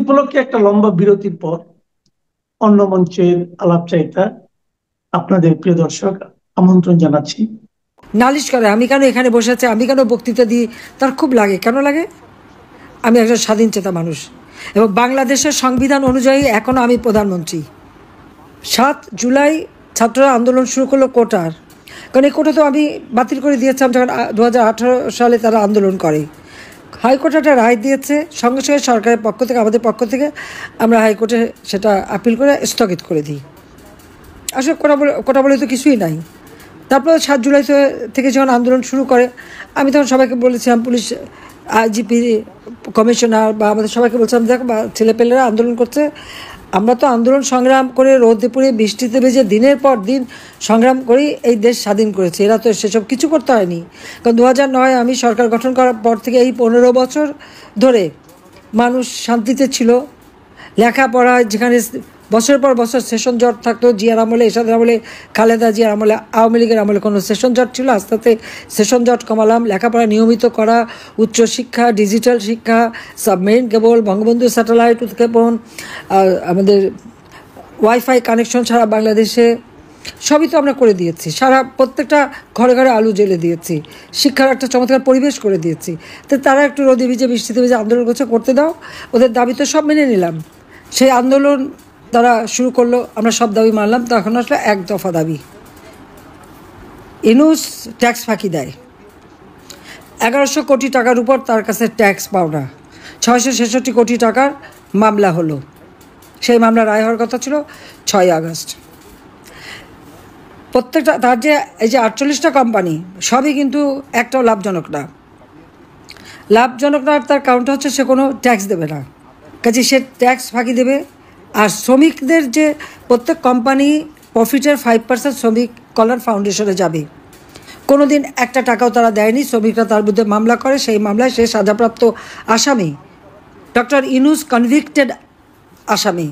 উপলক্ষে একটা লম্বা বিরতির পর অন্য মঞ্চের আলাপচারিতা আপনাদের প্রিয় দর্শক আমন্ত্রণ জানাচ্ছি। নালিশ করে আমি কেন এখানে বসে আছি, আমি কেন বক্তৃতা দিই, তার খুব লাগে। কেন লাগে? আমি একজন স্বাধীন চেতা মানুষ এবং বাংলাদেশের সংবিধান অনুযায়ী এখনও আমি প্রধানমন্ত্রী। 7 জুলাই ছাত্ররা আন্দোলন শুরু করলো কোটার, কারণ এই কোটা তো আমি বাতিল করে দিয়েছিলাম যখন 2018 সালে তারা আন্দোলন করে। হাইকোর্ট একটা রায় দিয়েছে, সঙ্গে সঙ্গে সরকারের পক্ষ থেকে, আমাদের পক্ষ থেকে আমরা হাইকোর্টে সেটা আপিল করে স্থগিত করে দিই। আসলে কোটা বলে তো কিছুই নাই। তারপর 7 জুলাই থেকে যখন আন্দোলন শুরু করে, আমি তখন সবাইকে বলেছিলাম, পুলিশ আইজিপি কমিশনার বা আমাদের সবাইকে বলছিলাম, দেখো বা ছেলেপেলেরা আন্দোলন করছে, আমরা তো আন্দোলন সংগ্রাম করে রোদে পুড়ে বৃষ্টিতে ভেজে দিনের পর দিন সংগ্রাম করেই এই দেশ স্বাধীন করেছে। এরা তো সেসব কিছু করতে হয়নি। কারণ 2009 আমি সরকার গঠন করার পর থেকে এই 15 বছর ধরে মানুষ শান্তিতে ছিল। লেখাপড়া, যেখানে বছরের পর বছর সেশন জট থাকতো, জিয়ার আমলে, এরশাদের আমলে, খালেদা জিয়ার আমলে, আওয়ামী লীগের আমলে কোনো সেশন জট ছিল, আস্তে আস্তে সেশন জট কমালাম। লেখাপড়া নিয়মিত করা, উচ্চশিক্ষা, ডিজিটাল শিক্ষা, সাবমেরিন কেবল, বঙ্গবন্ধু স্যাটেলাইট উৎক্ষেপণ, আমাদের ওয়াইফাই কানেকশন সারা বাংলাদেশে, সবই তো আমরা করে দিয়েছি। প্রত্যেকটা ঘরে ঘরে আলু জ্বেলে দিয়েছি, শিক্ষার একটা চমৎকার পরিবেশ করে দিয়েছি। তো তারা একটু রোদে ভিজে বৃষ্টিতে ভিজে আন্দোলন করতে দাও, ওদের দাবি তো সব মেনে নিলাম। সেই আন্দোলন তারা শুরু করলো, আমরা সব দাবি মানলাম। তো এখন আসলে এক দফা দাবি, ইনুস ট্যাক্স ফাঁকি দেয়। 1100 কোটি টাকার উপর তার কাছে ট্যাক্স পাওনা, 666 কোটি টাকার মামলা হলো। সেই মামলা রায় হওয়ার কথা ছিল 6 আগস্ট। প্রত্যেকটা তার যে এই যে 48টা কোম্পানি, সবই কিন্তু একটাও লাভজনক না। তার কারণটা হচ্ছে সে কোনো ট্যাক্স দেবে না, কাজে সে ট্যাক্স ফাঁকি দেবে। আর শ্রমিকদের যে প্রত্যেক কোম্পানি প্রফিটের 5% শ্রমিক কল্যাণ ফাউন্ডেশনে যাবে। কোনো দিন একটা টাকাও তারা দেয়নি। শ্রমিকরা তার বিরুদ্ধে মামলা করে, সেই মামলায় সে সাজাপ্রাপ্ত আসামি। ডক্টর ইনুস কনভিক্টেড আসামি,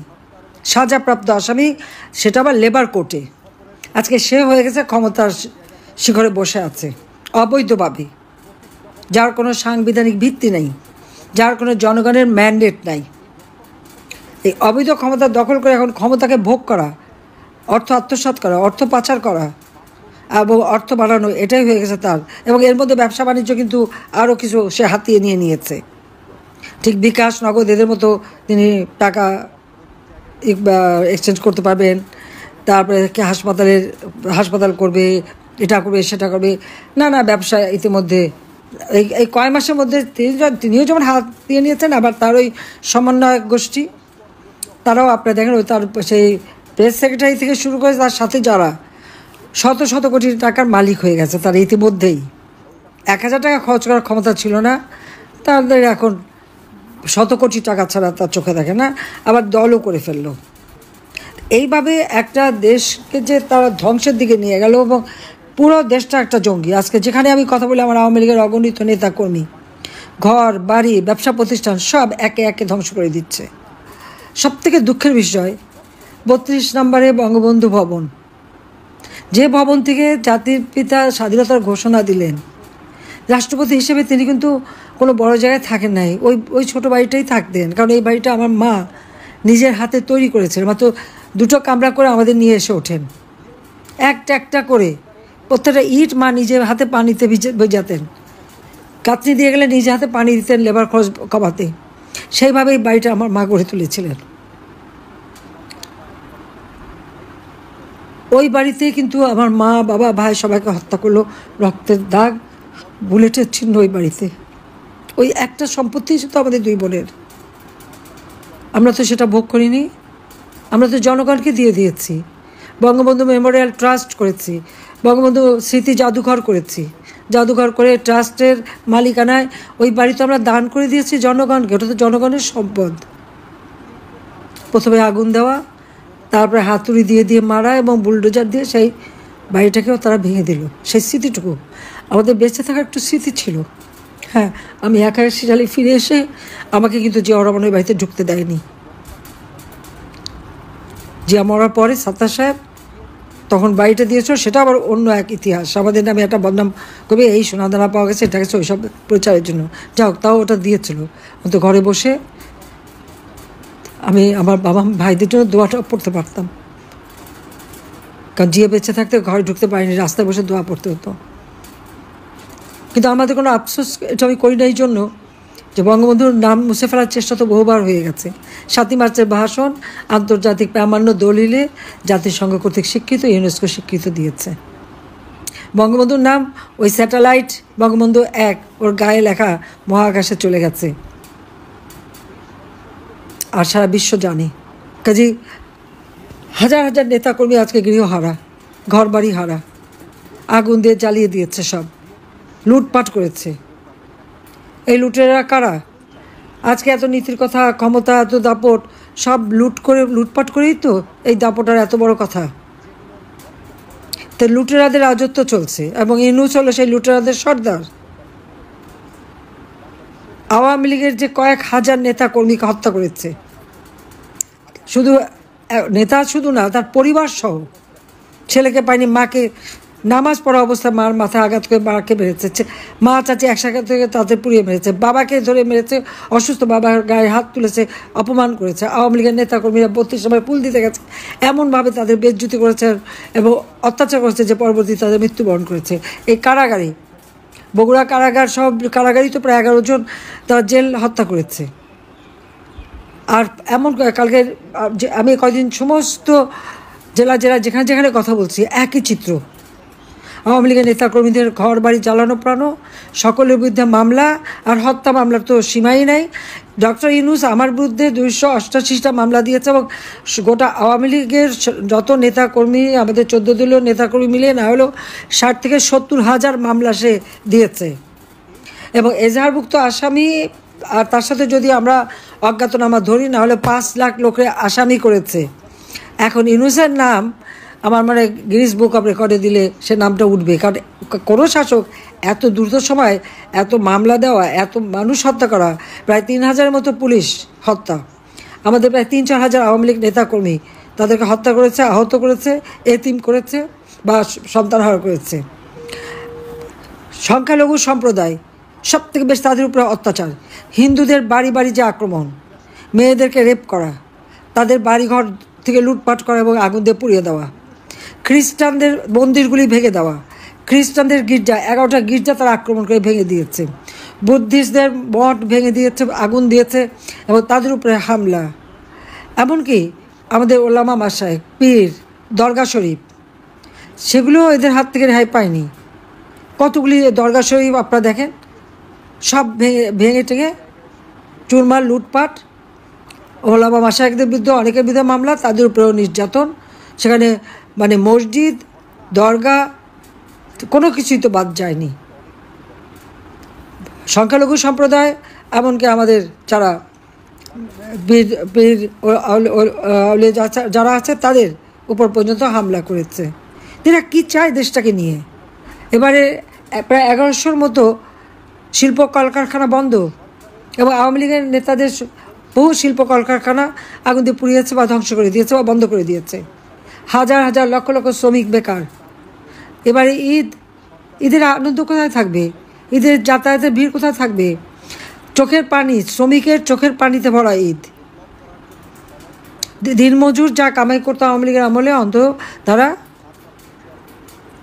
সাজাপ্রাপ্ত আসামি, সেটা আবার লেবার কোর্টে। আজকে সে হয়ে গেছে ক্ষমতার শিখরে বসে আছে অবৈধভাবে, যার কোনো সাংবিধানিক ভিত্তি নেই, যার কোনো জনগণের ম্যান্ডেট নাই। এই অবৈধ ক্ষমতা দখল করে এখন ক্ষমতাকে ভোগ করা, অর্থ আত্মসাৎ করা, অর্থ পাচার করা এবং অর্থ বাড়ানো, এটাই হয়ে গেছে তার। এবং এর মধ্যে ব্যবসা বাণিজ্য কিন্তু আরও কিছু সে হাতিয়ে নিয়েছে। ঠিক বিকাশ, নগদ এদের মতো তিনি টাকা এক্সচেঞ্জ করতে পারবেন। তারপরে হাসপাতাল করবে, এটা করবে, সেটা করবে, না ব্যবসা ইতিমধ্যে এই কয় মাসের মধ্যে তিনিও যেমন হাত দিয়ে নিয়েছেন, আবার তার ওই সমন্বয়ক গোষ্ঠী তারাও আপনারা দেখেন, ওই তার সেই প্রেস সেক্রেটারি থেকে শুরু করে তার সাথে যারা শত শত কোটি টাকার মালিক হয়ে গেছে তারা ইতিমধ্যেই। 1000 টাকা খরচ করার ক্ষমতা ছিল না তাদের, এখন শত কোটি টাকা ছাড়া তার চোখে দেখে না, আবার দলও করে ফেললো। এইভাবে একটা দেশকে যে তারা ধ্বংসের দিকে নিয়ে গেল, এবং পুরো দেশটা একটা জঙ্গি। আজকে যেখানে আমি কথা বলি, আমার আওয়ামী লীগের অগণিত নেতা কর্মী ঘর বাড়ি ব্যবসা প্রতিষ্ঠান সব একে একে ধ্বংস করে দিচ্ছে। সবথেকে দুঃখের বিষয়, 32 নম্বরে বঙ্গবন্ধু ভবন, যে ভবন থেকে জাতির পিতা স্বাধীনতার ঘোষণা দিলেন, রাষ্ট্রপতি হিসেবে তিনি কিন্তু কোনো বড় জায়গায় থাকেন নাই, ওই ছোটো বাড়িটাই থাকতেন। কারণ এই বাড়িটা আমার মা নিজের হাতে তৈরি করেছেন। মাত্র 2টো কামরা করে আমাদের নিয়ে এসে ওঠেন, একটা করে প্রত্যেকটা ইট মা নিজের হাতে পানিতে ভেজাতেন, কাতনি দিয়ে গেলে নিজে হাতে পানি দিতেন লেবার খরচ কমাতে। সেইভাবেই বাড়িটা আমার মা গড়ে তুলেছিলেন। ওই বাড়িতে কিন্তু আমার মা, বাবা, ভাই সবাইকে হত্যা করলো, রক্তের দাগ, বুলেটের চিহ্ন ওই বাড়িতে। ওই একটা সম্পত্তি ছিল তো আমাদের 2 বোনের, আমরা তো সেটা ভোগ করিনি। আমরা তো জনগণকে দিয়ে দিয়েছি। বঙ্গবন্ধু মেমোরিয়াল ট্রাস্ট করেছি, বঙ্গবন্ধু স্মৃতি জাদুঘর করেছি, জাদুঘর করে ট্রাস্টের মালিকানায় ওই বাড়ি তো আমরা দান করে দিয়েছি জনগণকে। ওটা তো জনগণের সম্পদ। প্রথমে আগুন দেওয়া, তারপরে হাতুড়ি দিয়ে মারা এবং বুলডোজার দিয়ে সেই বাড়িটাকেও তারা ভেঙে দিল। সেই স্মৃতিটুকু আমাদের বেঁচে থাকার একটু স্মৃতি ছিল। হ্যাঁ, আমি 81 সালে ফিরে এসে আমাকে কিন্তু জিয়া রহমান ওই বাড়িতে ঢুকতে দেয়নি। জিয়া মরার পরে সাত্তার সাহেব তখন বাড়িটা দিয়েছিল, সেটা আবার অন্য এক ইতিহাস। আমাদের নামে একটা বদনাম করবে, এই সোনাদানা পাওয়া গেছে, এটা গেছে, ওইসব প্রচারের জন্য। যাই হোক, তাও ওটা দিয়েছিল। তো ঘরে বসে আমি আমার বাবা ভাইদের জন্য দোয়াটা পড়তে পারতাম, কারণ জিয়ে বেঁচে থাকতে ঘরে ঢুকতে পারিনি, রাস্তায় বসে দোয়া পড়তে হতো। কিন্তু আমাদের কোনো আফসোস এটা আমি করি না এই জন্য যে বঙ্গবন্ধুর নাম মুছে ফেলার চেষ্টা তো বহুবার হয়ে গেছে। 7ই মার্চের ভাষণ আন্তর্জাতিক প্রামাণ্য দলিলে জাতিসংঘ কর্তৃক স্বীকৃত, ইউনেস্কো স্বীকৃত দিয়েছে। বঙ্গবন্ধুর নাম ওই স্যাটেলাইট বঙ্গবন্ধু 1 ওর গায়ে লেখা মহাকাশে চলে গেছে, আর সারা বিশ্ব জানে। কাজেই হাজার হাজার নেতাকর্মী আজকে গৃহহারা, ঘর বাড়ি হারা, আগুন দিয়ে জ্বালিয়ে দিয়েছে, সব লুটপাট করেছে। এই লুটেরা কারা? আজকে এত নীতির কথা, ক্ষমতা, এত দাপট, সব লুটপাট করেই তো এই দাপটার এত বড় কথা। তো লুটেরাদের রাজত্ব চলছে এবং ইনুস হলো সেই লুটেরাদের সর্দার। আওয়ামী লীগের যে কয়েক হাজার নেতা কর্মীকে হত্যা করেছে, শুধু নেতা শুধু না, তার পরিবার সহ, ছেলেকে পায়নি, মাকে নামাজ পড়া অবস্থায় মার মাথায় আঘাত করে মাকে মেরেছে, মা চাচি একসাথে থেকে তাদের পুড়িয়ে মেরেছে, বাবাকে ধরে মেরেছে, অসুস্থ বাবার গায়ে হাত তুলেছে, অপমান করেছে। আওয়ামী লীগের নেতাকর্মীরা 32 সময় ফুল দিতে গেছে, এমনভাবে তাদের বেজ্জুতি করেছে এবং অত্যাচার করেছে যে পরবর্তী তাদের মৃত্যুবরণ করেছে। এই কারাগারে, বগুড়া কারাগার, সব কারাগারই তো প্রায় 11 জন তারা জেল হত্যা করেছে। আর এমন কালকে আমি কয়দিন সমস্ত জেলা যেখানে যেখানে কথা বলছি, একই চিত্র। আওয়ামী লীগের নেতাকর্মীদের ঘর বাড়ি জ্বালানো প্রাণো, সকলের বিরুদ্ধে মামলা, আর হত্যা মামলার তো সীমাই নাই। ডক্টর ইউনূস আমার বিরুদ্ধে 288টা মামলা দিয়েছে এবং গোটা আওয়ামী লীগের যত নেতাকর্মী, আমাদের 14 দলীয় নেতাকর্মী মিলিয়ে না হলেও 60 থেকে 70 হাজার মামলা সে দিয়েছে। এবং এজাহারভুক্ত আসামি, আর তার সাথে যদি আমরা অজ্ঞাতনামা ধরি, না হলে 5 লাখ লোকের আসামি করেছে। এখন ইউনূসের নাম আমার মানে গিনিস বুক অফ রেকর্ডে দিলে সে নামটা উঠবে, কারণ কোনো শাসক এত দ্রুত সময় এত মামলা দেওয়া, এত মানুষ হত্যা করা, প্রায় 3000-এর মতো পুলিশ হত্যা, আমাদের প্রায় 3-4 হাজার আওয়ামী লীগ নেতাকর্মী তাদেরকে হত্যা করেছে, আহত করেছে, এতিম করেছে বা সন্তানহারা করেছে। সংখ্যালঘু সম্প্রদায় সব থেকে বেশি তাদের উপরে অত্যাচার, হিন্দুদের বাড়ি বাড়ি যে আক্রমণ, মেয়েদেরকে রেপ করা, তাদের বাড়িঘর থেকে লুটপাট করা এবং আগুন দিয়ে পুড়িয়ে দেওয়া, খ্রিস্টানদের মন্দিরগুলি ভেঙে দেওয়া, খ্রিস্টানদের গির্জা, 11টা গির্জা তারা আক্রমণ করে ভেঙে দিয়েছে, বুদ্ধিস্টদের মঠ ভেঙে দিয়েছে, আগুন দিয়েছে এবং তাদের উপরে হামলা। এমনকি আমাদের ওলামা মাসায়েখ, পীর, দরগা শরীফ, সেগুলো এদের হাত থেকে রেহাই পায়নি। কতগুলি দরগা শরীফ আপনারা দেখেন, সব ভেঙে টেঙে চুরমার, লুটপাট। ওলামা মাসায়েখদের বিরুদ্ধে অনেকের বিরুদ্ধে মামলা, তাদের উপরেও নির্যাতন। সেখানে মানে মসজিদ, দরগা, কোনো কিছুই তো বাদ যায়নি। সংখ্যালঘু সম্প্রদায়, এমনকি আমাদের যারা পীর যারা আছে তাদের উপর পর্যন্ত হামলা করেছে। এরা কী চায় দেশটাকে নিয়ে? এবারে প্রায় 1100-র মতো শিল্প কলকারখানা বন্ধ, এবং আওয়ামী লীগের নেতাদের বহু শিল্প কলকারখানা আগুন দিয়ে পুড়িয়েছে বা ধ্বংস করে দিয়েছে বা বন্ধ করে দিয়েছে। হাজার হাজার লক্ষ লক্ষ শ্রমিক বেকার। এবারে ঈদের আনন্দ কোথায় থাকবে? ঈদের যাতায়াতের ভিড় কোথায় থাকবে? চোখের পানি, শ্রমিকের চোখের পানিতে ভরা ঈদ। দিনমজুর যা কামাই করতো আওয়ামী লীগের আমলে, অন্তত তারা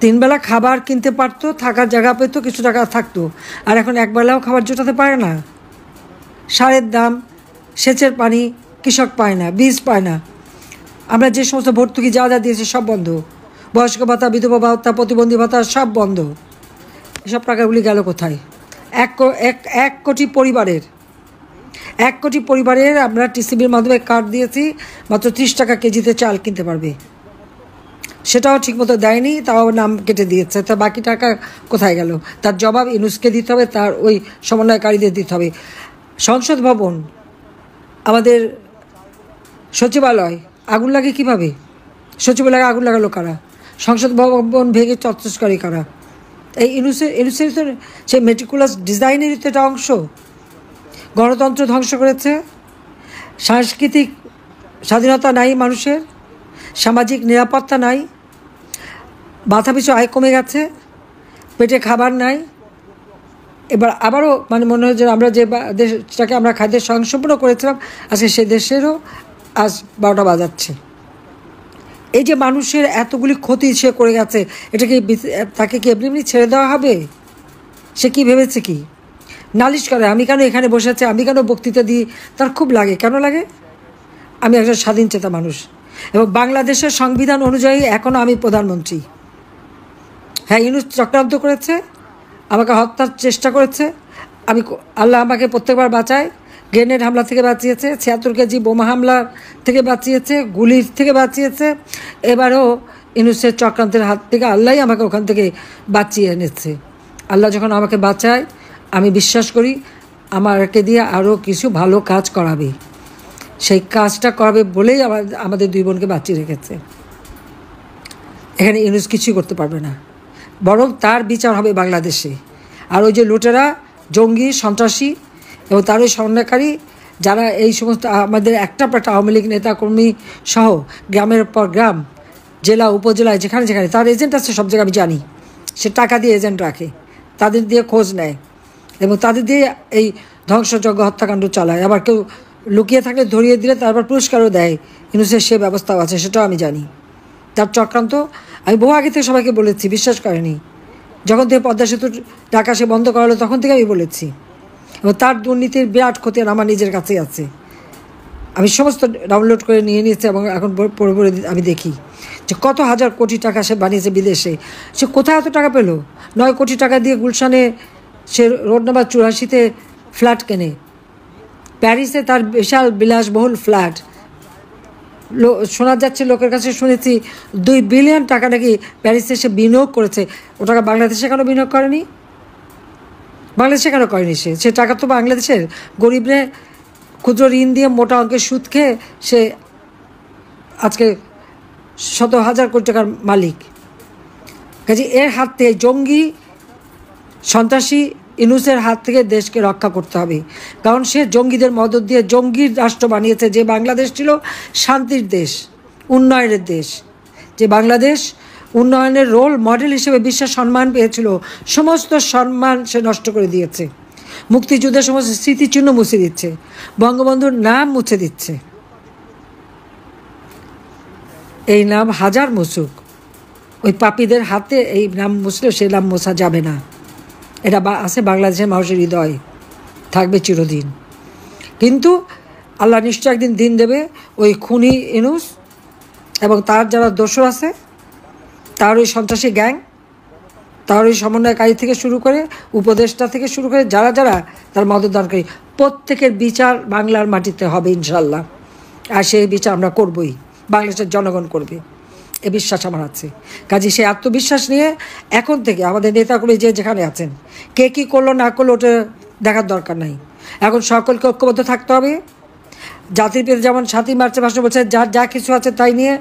3 বেলা খাবার কিনতে পারতো, থাকার জায়গা পেতো, কিছু টাকা থাকতো। আর এখন একবেলাও খাবার জোটাতে পারে না। সারের দাম, সেচের পানি কৃষক পায় না, বীজ পায় না। আমরা যে সমস্ত ভর্তুকি যা যা দিয়েছি সব বন্ধ, বয়স্ক ভাতা, বিধবা ভাতা, প্রতিবন্ধী ভাতা সব বন্ধ। এসব টাকাগুলি গেল কোথায়? 1 কোটি পরিবারের 1 কোটি পরিবারের আমরা টিসিবির মাধ্যমে কার্ড দিয়েছি, মাত্র 30 টাকা কেজিতে চাল কিনতে পারবে। সেটাও ঠিকমতো দেয়নি, তাও নাম কেটে দিয়েছে। তা বাকি টাকা কোথায় গেল? তার জবাব ইউনূসকে দিতে হবে, তার ওই সমন্বয়কারীদের দিতে হবে। সংসদ ভবন, আমাদের সচিবালয় আগুন লাগে কীভাবে? সচিবালয়ে আগুন লাগালো কারা? সংসদ ভবন ভেঙে চত্বরকারী কারা? এই ইউনূসের তো সেই মেটিকুলাস ডিজাইনেরই তো একটা অংশ। গণতন্ত্র ধ্বংস করেছে, সাংস্কৃতিক স্বাধীনতা নাই মানুষের, সামাজিক নিরাপত্তা নাই, মাথাপিছু আয় কমে গেছে, পেটে খাবার নাই। এবার আবারও মানে মনে হয় যে আমরা যে দেশটাকে আমরা খাদ্যের স্বয়ংসম্পূর্ণ করেছিলাম, আজকে সেই দেশেরও আজ 12টা বাজাচ্ছে। এই যে মানুষের এতগুলি ক্ষতি সে করে গেছে, এটা কি তাকে কি এমনি এমনি ছেড়ে দেওয়া হবে? সে কি ভেবেছে কি? নালিশ করে আমি কেন এখানে বসে আছি, আমি কেন বক্তৃতা দিই, তার খুব লাগে। কেন লাগে? আমি একজন স্বাধীন চেতা মানুষ এবং বাংলাদেশের সংবিধান অনুযায়ী এখনও আমি প্রধানমন্ত্রী। হ্যাঁ, ইউনূস চক্রান্ত করেছে, আমাকে হত্যার চেষ্টা করেছে। আল্লাহ আমাকে প্রত্যেকবার বাঁচায়। গ্রেনেড হামলা থেকে বাঁচিয়েছে, 76 কেজি বোমা হামলা থেকে বাঁচিয়েছে, গুলির থেকে বাঁচিয়েছে। এবারও ইউনূসের চক্রান্তের হাত থেকে আল্লাহই আমাকে ওখান থেকে বাঁচিয়ে এনেছে। আল্লাহ যখন আমাকে বাঁচায়, আমি বিশ্বাস করি আমাকে দিয়ে আরও কিছু ভালো কাজ করাবে। সেই কাজটা করাবে বলেই আমাদের 2 বোনকে বাঁচিয়ে রেখেছে। এখানে ইউনূস কিছুই করতে পারবে না, বরং তার বিচার হবে বাংলাদেশে। আর ওই যে লুটেরা, জঙ্গি, সন্ত্রাসী এবং তার ওই সমন্বয়কারী যারা এই সমস্ত আমাদের একটা আওয়ামী লীগ নেতাকর্মী সহ গ্রামের পর গ্রাম, জেলা, উপজেলায় যেখানে যেখানে তার এজেন্ট আছে, সব জায়গায় আমি জানি। সে টাকা দিয়ে এজেন্ট রাখে, তাদের দিয়ে খোঁজ নেয় এবং তাদের দিয়ে এই ধ্বংসযজ্ঞ হত্যাকাণ্ড চালায়। আবার কেউ লুকিয়ে থাকলে ধরিয়ে দিলে তারপর পুরস্কারও দেয়। ইউনূসের সে ব্যবস্থাও আছে, সেটাও আমি জানি। তার চক্রান্ত আমি বহু আগে থেকে সবাইকে বলেছি, বিশ্বাস করেনি। যখন থেকে পদ্মা সেতুর টাকা সে বন্ধ করা হলো, তখন থেকে আমি বলেছি। এবং তার দুর্নীতির বিরাট ক্ষতি আমার নিজের কাছেই আছে। আমি সমস্ত ডাউনলোড করে নিয়ে নিয়েছি এবং এখন পড়ে পড়ে আমি দেখি যে কত হাজার কোটি টাকা সে বানিয়েছে বিদেশে। সে কোথায় এত টাকা পেল? 9 কোটি টাকা দিয়ে গুলশানে সে রোড নাম্বার 84-তে ফ্ল্যাট কেনে। প্যারিসে তার বিশাল বিলাসবহুল ফ্ল্যাট। শোনা যাচ্ছে, লোকের কাছে শুনেছি 2 বিলিয়ন টাকা নাকি প্যারিসে সে বিনিয়োগ করেছে। ও টাকা বাংলাদেশে কেন বিনিয়োগ করেনি? বাংলাদেশে কেন করেনি? সে টাকা তো বাংলাদেশের গরিবরে ক্ষুদ্র ঋণ দিয়ে মোটা অঙ্কের সুদ খেয়ে সে আজকে শত হাজার কোটি টাকার মালিক। কাজে এর হাত থেকে, জঙ্গি সন্ত্রাসী ইউনূসের হাত থেকে দেশকে রক্ষা করতে হবে। কারণ সে জঙ্গিদের মদদ দিয়ে জঙ্গির রাষ্ট্র বানিয়েছে। যে বাংলাদেশ ছিল শান্তির দেশ, উন্নয়নের দেশ, যে বাংলাদেশ উন্নয়নের রোল মডেল হিসেবে বিশ্বের সম্মান পেয়েছিল, সমস্ত সম্মান সে নষ্ট করে দিয়েছে। মুক্তিযুদ্ধের সমস্ত স্মৃতিচিহ্ন মুছে দিচ্ছে, বঙ্গবন্ধুর নাম মুছে দিচ্ছে। এই নাম হাজার মুছুক, ওই পাপীদের হাতে এই নাম মুছলেও সেই নাম মোছা যাবে না। এটা আছে বাংলাদেশের মানুষের হৃদয়, থাকবে চিরদিন। কিন্তু আল্লাহ নিশ্চয় একদিন দিন দেবে ওই খুনি ইউনূস এবং তার যারা দোসর আছে, তার ওই সন্ত্রাসী গ্যাং, তার ওই সমন্বয়কারী থেকে শুরু করে উপদেষ্টা থেকে শুরু করে যারা যারা তার মদতদানকারী, প্রত্যেকের বিচার বাংলার মাটিতে হবে ইনশাল্লাহ। আর সেই বিচার আমরা করবই, বাংলাদেশের জনগণ করবে, এ বিশ্বাস আমার আছে। কাজে সেই আত্মবিশ্বাস নিয়ে এখন থেকে আমাদের নেতাগুলি যে যেখানে আছেন, কে কী করলো না করলো ওটা দেখার দরকার নাই। এখন সকলকে ঐক্যবদ্ধ থাকতে হবে। জাতির পিতা যেমন 7ই মার্চের ভাষণ বলছে, যার যা কিছু আছে তাই নিয়ে।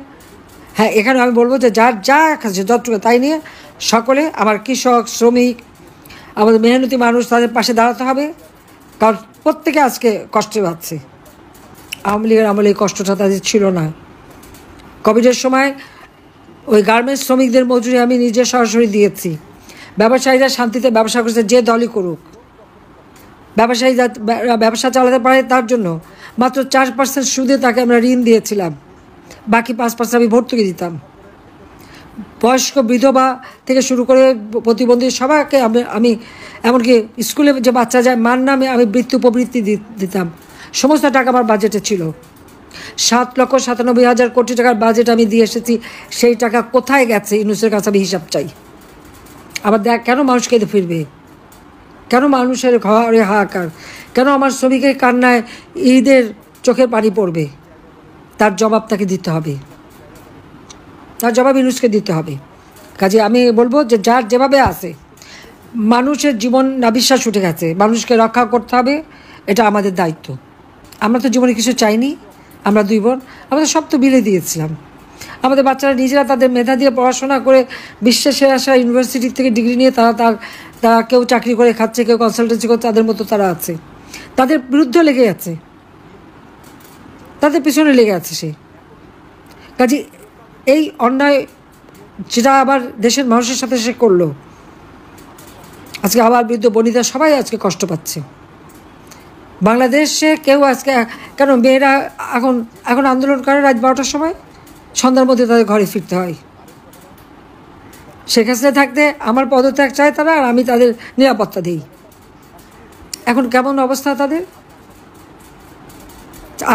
হ্যাঁ, এখানে আমি বলবো যে যার যা আছে যতটুকু তাই নিয়ে সকলে, আমার কৃষক, শ্রমিক, আমাদের মেহনতি মানুষ, তাদের পাশে দাঁড়াতে হবে। কারণ প্রত্যেকে আজকে কষ্টে পাচ্ছে। আওয়ামী লীগের আমলে এই কষ্টটা তাদের ছিল না। কোভিডের সময় ওই গার্মেন্টস শ্রমিকদের মজুরি আমি নিজে সরাসরি দিয়েছি। ব্যবসায়ীরা শান্তিতে ব্যবসা করছে, যে দলই করুক। ব্যবসায়ী ব্যবসা চালাতে পারে তার জন্য মাত্র 4% সুদে তাকে আমরা ঋণ দিয়েছিলাম, বাকি 5% আমি ভর্তুকি দিতাম। বয়স্ক বিধবা থেকে শুরু করে প্রতিবন্ধী সবাইকে আমি এমনকি স্কুলে যে বাচ্চা যায় মার নামে আমি বৃত্তি উপবৃত্তি দিতাম। সমস্ত টাকা আমার বাজেটে ছিল। 7,97,000 কোটি টাকার বাজেট আমি দিয়ে এসেছি। সেই টাকা কোথায় গেছে ইউনূসের কাছে আমি হিসাব চাই। আবার দেখ, কেন মানুষ কেঁদে ফিরবে? কেন মানুষের ঘরে হাহাকার? কেন আমার শ্রমিকের কান্নায় ঈদের চোখের পানি পড়বে? তার জবাব তাকে দিতে হবে, তার জবাব ইউনূসকে দিতে হবে। কাজে আমি বলবো যে যার যেভাবে আছে, মানুষের জীবন নাবিশ্বাস উঠে গেছে, মানুষকে রক্ষা করতে হবে, এটা আমাদের দায়িত্ব। আমরা তো জীবনে কিছু চাইনি, আমরা 2 বোন, আমাদের সব তো বিলে দিয়েছিলাম। আমাদের বাচ্চারা নিজেরা তাদের মেধা দিয়ে পড়াশোনা করে বিশ্বের সেরা ইউনিভার্সিটি থেকে ডিগ্রি নিয়ে তারা কেউ চাকরি করে খাচ্ছে, কেউ কনসালটেন্সি করছে, তাদের মতো তারা আছে। তাদের বিরুদ্ধে লেগে আছে, তাদের পিছনে লেগে আছে সে। কাজে এই অন্যায় যেটা আবার দেশের মানুষের সাথে সে করলো, আজকে আবার বৃদ্ধ বনিতা সবাই আজকে কষ্ট পাচ্ছে। বাংলাদেশে কেউ আজকে কেন মেয়েরা এখন এখন আন্দোলন করে রাত 12টার সময়, সন্ধ্যার মধ্যে তাদের ঘরে ফিরতে হয়। শেখ হাসিনা থাকতে আমার পদত্যাগ চায় তারা, আর আমি তাদের নিরাপত্তা দিই। এখন কেমন অবস্থা তাদের?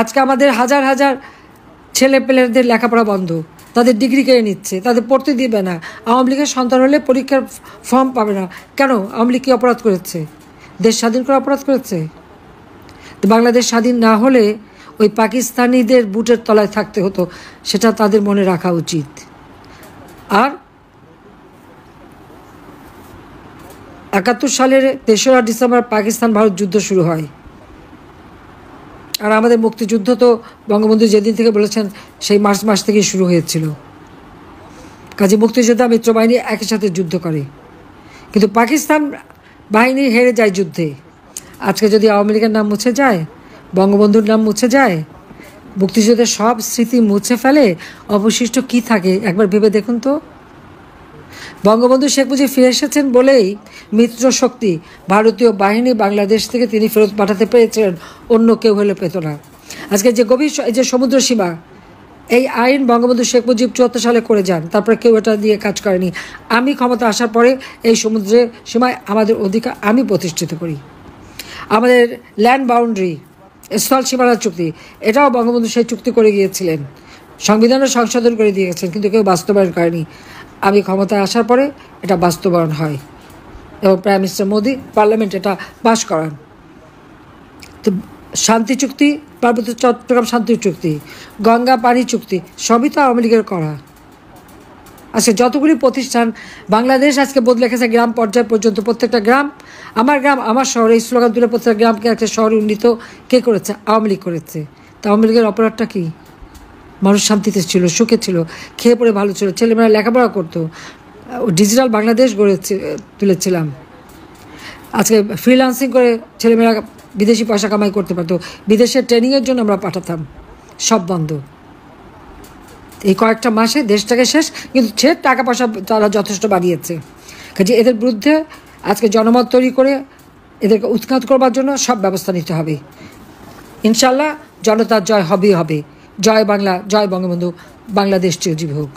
আজকে আমাদের হাজার হাজার ছেলে পেলেদের লেখাপড়া বন্ধ, তাদের ডিগ্রি কেড়ে নিচ্ছে, তাদের পড়তে দিবে না। আওয়ামী লীগের সন্তান হলে পরীক্ষার ফর্ম পাবে না। কেন? আওয়ামী লীগ কী অপরাধ করেছে? দেশ স্বাধীন করে অপরাধ করেছে? বাংলাদেশ স্বাধীন না হলে ওই পাকিস্তানিদের বুটের তলায় থাকতে হতো, সেটা তাদের মনে রাখা উচিত। আর 71 সালের 3রা ডিসেম্বর পাকিস্তান ভারত যুদ্ধ শুরু হয়। আর আমাদের মুক্তিযুদ্ধ তো বঙ্গবন্ধু যেদিন থেকে বলেছেন সেই মার্চ মাস থেকেই শুরু হয়েছিল। কাজে মুক্তিযোদ্ধা মিত্রবাহিনী একই সাথে যুদ্ধ করে, কিন্তু পাকিস্তান বাহিনী হেরে যায় যুদ্ধে। আজকে যদি আওয়ামী লীগের নাম মুছে যায়, বঙ্গবন্ধুর নাম মুছে যায়, মুক্তিযুদ্ধের সব স্মৃতি মুছে ফেলে, অবশিষ্ট কি থাকে একবার ভেবে দেখুন তো। বঙ্গবন্ধু শেখ মুজিব ফিরে এসেছেন বলেই মিত্র শক্তি ভারতীয় বাহিনী বাংলাদেশ থেকে তিনি ফেরত পাঠাতে পেরেছিলেন, অন্য কেউ হলে পেত না। আজকে যে গভীর যে সমুদ্র সীমা, এই আইন বঙ্গবন্ধু শেখ মুজিব 74 সালে করে যান, তারপরে কেউ এটা দিয়ে কাজ করেনি। আমি ক্ষমতা আসার পরে এই সমুদ্রের সীমায় আমাদের অধিকার আমি প্রতিষ্ঠিত করি। আমাদের ল্যান্ড বাউন্ডারি, স্থল সীমানা চুক্তি, এটাও বঙ্গবন্ধু সেই চুক্তি করে গিয়েছিলেন, সংবিধানে সংশোধন করে দিয়ে গেছেন, কিন্তু কেউ বাস্তবায়ন করেনি। আমি ক্ষমতায় আসার পরে এটা বাস্তবায়ন হয় এবং প্রাইম মিনিস্টার মোদি পার্লামেন্ট এটা পাশ করান। তো শান্তি চুক্তি, পার্বত্য চট্টগ্রাম শান্তি চুক্তি, গঙ্গা পানি চুক্তি, সবই তো আওয়ামী লীগের করা। আচ্ছা, যতগুলি প্রতিষ্ঠান বাংলাদেশ আজকে বদলে গেছে গ্রাম পর্যায় পর্যন্ত, প্রত্যেকটা গ্রাম আমার শহর, এই স্লোগান তুলে প্রত্যেকটা গ্রামকে একটা শহরে উন্নীত কে করেছে? আওয়ামী লীগ করেছে। তা আওয়ামী লীগের অপরাধটা কী? মানুষ শান্তিতে ছিল, সুখে ছিল, খেয়ে পড়ে ভালো ছিল, ছেলেমেয়েরা লেখাপড়া করতো, ডিজিটাল বাংলাদেশ গড়ে তুলেছিলাম। আজকে ফ্রিল্যান্সিং করে ছেলেমেয়েরা বিদেশি পয়সা কামাই করতে পারতো, বিদেশের ট্রেনিংয়ের জন্য আমরা পাঠাতাম, সব বন্ধ। এই কয়েকটা মাসে দেশটাকে শেষ, কিন্তু সে টাকা পয়সা তারা যথেষ্ট বাড়িয়েছে। কাজে এদের বিরুদ্ধে আজকে জনমত তৈরি করে এদেরকে উৎখাত করবার জন্য সব ব্যবস্থা নিতে হবে। ইনশাল্লাহ জনতার জয় হবেই হবে। জয় বাংলা, জয় বঙ্গবন্ধু, বাংলাদেশ চিরজীবী হোক।